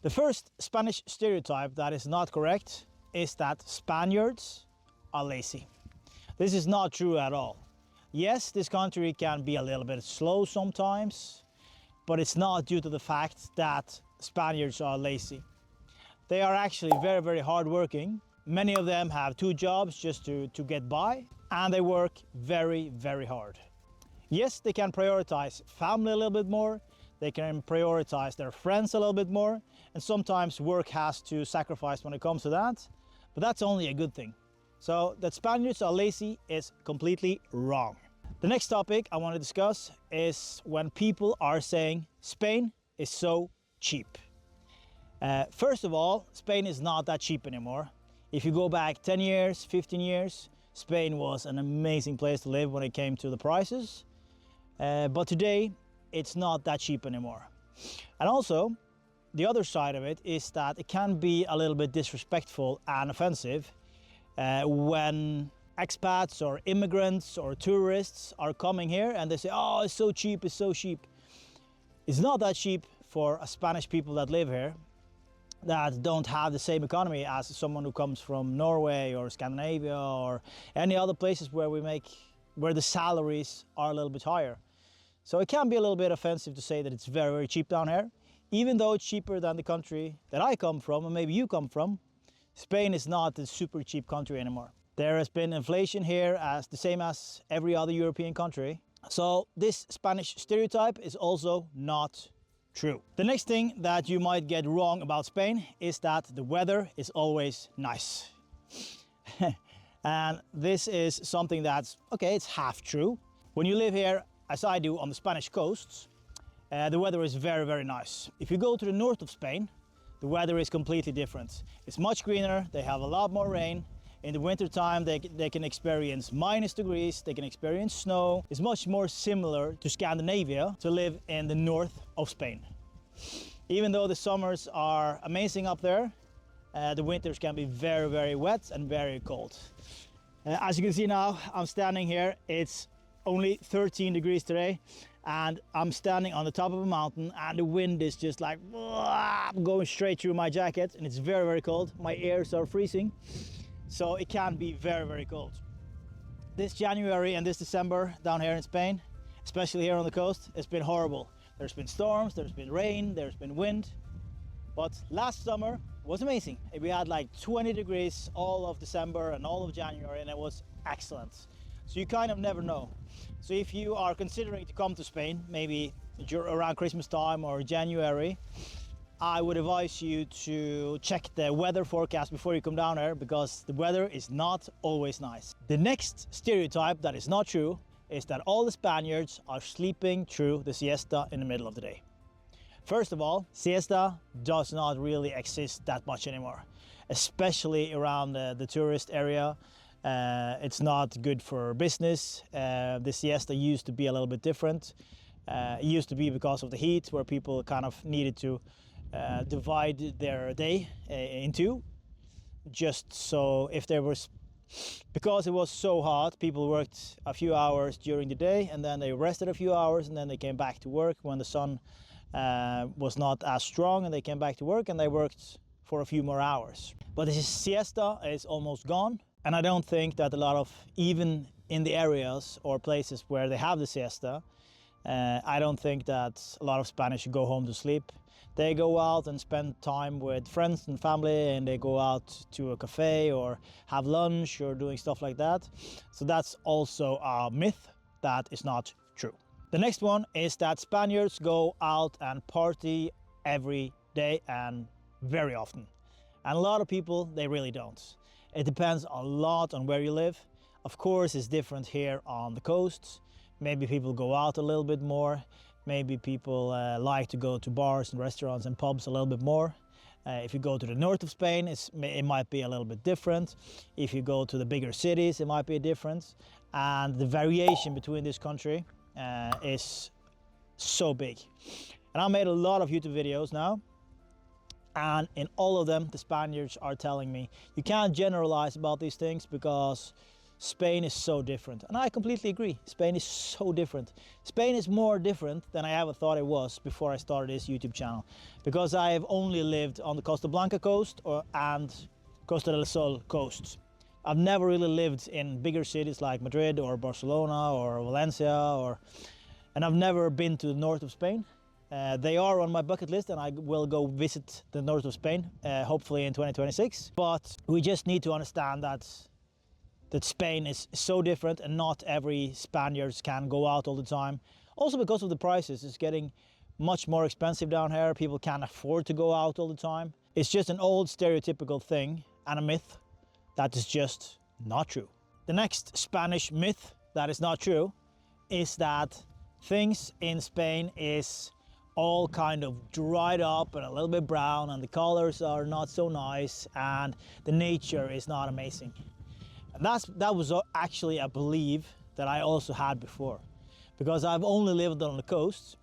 The first Spanish stereotype that is not correct is that Spaniards are lazy. This is not true at all. Yes, this country can be a little bit slow sometimes, but it's not due to the fact that Spaniards are lazy. They are actually very, very hardworking. Many of them have 2 jobs just to get by, and they work very, very hard. Yes, they can prioritize family a little bit more, they can prioritize their friends a little bit more, and sometimes work has to sacrifice when it comes to that, but that's only a good thing. So that Spaniards are lazy is completely wrong. The next topic I want to discuss is when people are saying Spain is so cheap. First of all, Spain is not that cheap anymore. If you go back 10 years, 15 years, Spain was an amazing place to live when it came to the prices. But today, it's not that cheap anymore. And also, the other side of it is that it can be a little bit disrespectful and offensive when expats or immigrants or tourists are coming here and they say, oh, it's so cheap, it's so cheap. It's not that cheap for Spanish people that live here, that don't have the same economy as someone who comes from Norway or Scandinavia or any other places where the salaries are a little bit higher. So it can be a little bit offensive to say that it's very, very cheap down here. Even though it's cheaper than the country that I come from, and maybe you come from, Spain is not a super cheap country anymore. There has been inflation here as the same as every other European country. So this Spanish stereotype is also not true. The next thing that you might get wrong about Spain is that the weather is always nice. And this is something that's, okay, it's half true. When you live here, as I do, on the Spanish coasts, the weather is very, very nice. If you go to the north of Spain, the weather is completely different. It's much greener, they have a lot more rain. In the winter time, they can experience -degrees, they can experience snow. It's much more similar to Scandinavia to live in the north of Spain. Even though the summers are amazing up there, the winters can be very, very wet and very cold. As you can see now, I'm standing here. It's only 13 degrees today, and I'm standing on the top of a mountain, and the wind is just like going straight through my jacket, and it's very, very cold. My ears are freezing. So it can be very, very cold. This January and this December down here in Spain, especially here on the coast, it's been horrible. There's been storms, there's been rain, there's been wind. But last summer was amazing. We had like 20 degrees all of December and all of January, and it was excellent. So you kind of never know. So if you are considering to come to Spain, maybe around Christmas time or January, I would advise you to check the weather forecast before you come down here, because the weather is not always nice. The next stereotype that is not true is that all the Spaniards are sleeping through the siesta in the middle of the day. First of all, siesta does not really exist that much anymore, especially around the tourist area. It's not good for business. The siesta used to be a little bit different. It used to be because of the heat, where people kind of needed to divide their day in two, just so if there was, because it was so hot, people worked a few hours during the day and then they rested a few hours and then they came back to work when the sun was not as strong, and they came back to work and they worked for a few more hours. But this siesta is almost gone, and I don't think that a lot of, even in the areas or places where they have the siesta, I don't think that a lot of Spanish go home to sleep. They go out and spend time with friends and family, and they go out to a cafe or have lunch or doing stuff like that. So that's also a myth that is not true. The next one is that Spaniards go out and party every day and very often. And a lot of people, they really don't. It depends a lot on where you live. Of course, it's different here on the coast. Maybe people go out a little bit more. Maybe people like to go to bars and restaurants and pubs a little bit more. If you go to the north of Spain, it might be a little bit different. If you go to the bigger cities, it might be different. And the variation between this country is so big. And I made a lot of YouTube videos now. And in all of them, the Spaniards are telling me, you can't generalize about these things because Spain is so different. And I completely agree. Spain is so different. Spain is more different than I ever thought it was before I started this YouTube channel. Because I have only lived on the Costa Blanca coast and Costa del Sol coasts. I've never really lived in bigger cities like Madrid or Barcelona or Valencia, and I've never been to the north of Spain. They are on my bucket list, and I will go visit the north of Spain, hopefully in 2026. But we just need to understand that Spain is so different, and not every Spaniards can go out all the time. Also because of the prices, it's getting much more expensive down here. People can't afford to go out all the time. It's just an old stereotypical thing and a myth that is just not true. The next Spanish myth that is not true is that things in Spain is all kind of dried up and a little bit brown, and the colors are not so nice, and the nature is not amazing. And that was actually a belief that I also had before, because I've only lived on the coast,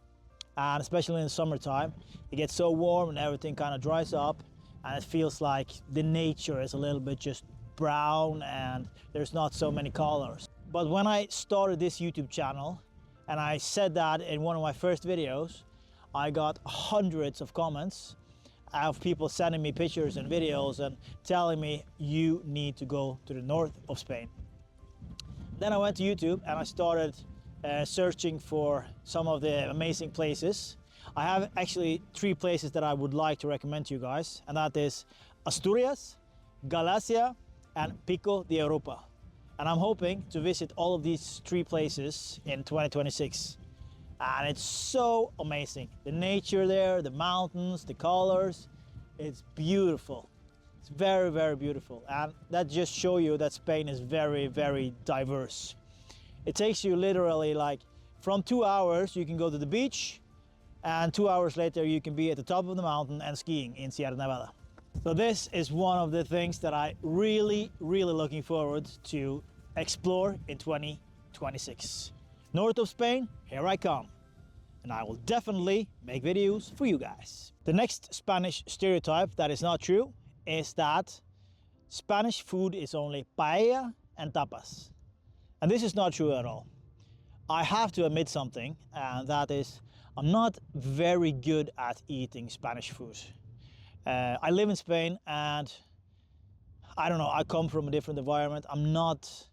and especially in the summertime, it gets so warm and everything kind of dries up, and it feels like the nature is a little bit just brown and there's not so many colors. But when I started this YouTube channel, and I said that in one of my first videos, I got hundreds of comments of people sending me pictures and videos and telling me you need to go to the north of Spain. Then I went to YouTube and I started searching for some of the amazing places. I have actually 3 places that I would like to recommend to you guys, and that is Asturias, Galicia, and Pico de Europa. And I'm hoping to visit all of these 3 places in 2026. And it's so amazing. The nature there, the mountains, the colors, it's beautiful. It's very, very beautiful. And that just shows you that Spain is very, very diverse. It takes you literally like from 2 hours, you can go to the beach, and 2 hours later, you can be at the top of the mountain and skiing in Sierra Nevada. So this is one of the things that I really, really looking forward to explore in 2026. North of Spain, here I come. And I will definitely make videos for you guys. The next Spanish stereotype that is not true is that Spanish food is only paella and tapas. And this is not true at all. I have to admit something, and that is I'm not very good at eating Spanish food. I live in Spain, and I don't know, I come from a different environment. I'm not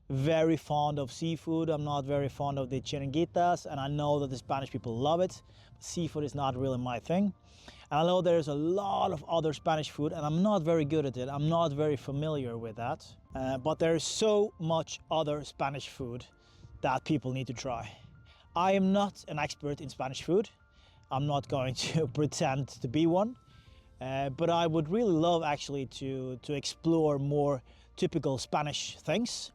very fond of seafood. I'm not very fond of the chiringuitas, and I know that the Spanish people love it. But seafood is not really my thing. And I know there's a lot of other Spanish food, and I'm not very good at it. I'm not very familiar with that. But there's so much other Spanish food that people need to try. I am not an expert in Spanish food. I'm not going to pretend to be one. But I would really love actually to explore more typical Spanish things.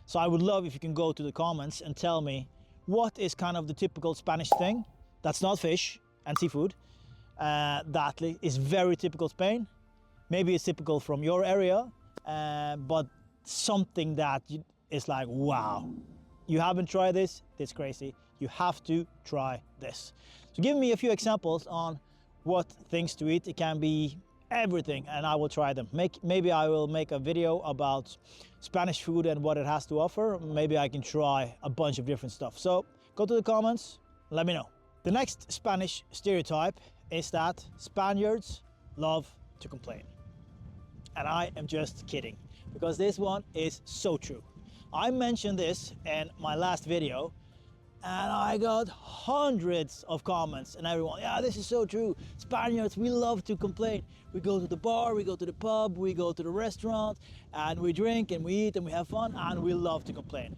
So I would love if you can go to the comments and tell me what is kind of the typical Spanish thing that's not fish and seafood, that is very typical Spain. Maybe it's typical from your area, but something that is like, wow, you haven't tried this, it's crazy. You have to try this. So give me a few examples on what things to eat. It can be everything, and I will try them. Maybe I will make a video about Spanish food and what it has to offer. Maybe I can try a bunch of different stuff. So go to the comments, let me know. The next Spanish stereotype is that Spaniards love to complain. And I am just kidding, because this one is so true. I mentioned this in my last video, and I got hundreds of comments, and everyone, yeah, this is so true. Spaniards, we love to complain. We go to the bar, we go to the pub, we go to the restaurant, and we drink and we eat and we have fun, and we love to complain.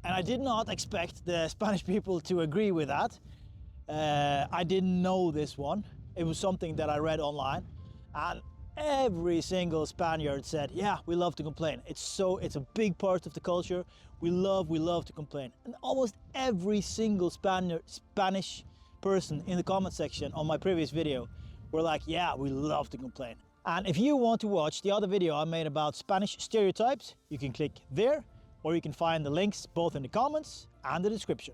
And I did not expect the Spanish people to agree with that. I didn't know this one. It was something that I read online, and every single Spaniard said, yeah, we love to complain. It's a big part of the culture. We love to complain. And almost every single Spanish person in the comment section on my previous video were like, yeah, we love to complain. And if you want to watch the other video I made about Spanish stereotypes, you can click there, or you can find the links both in the comments and the description.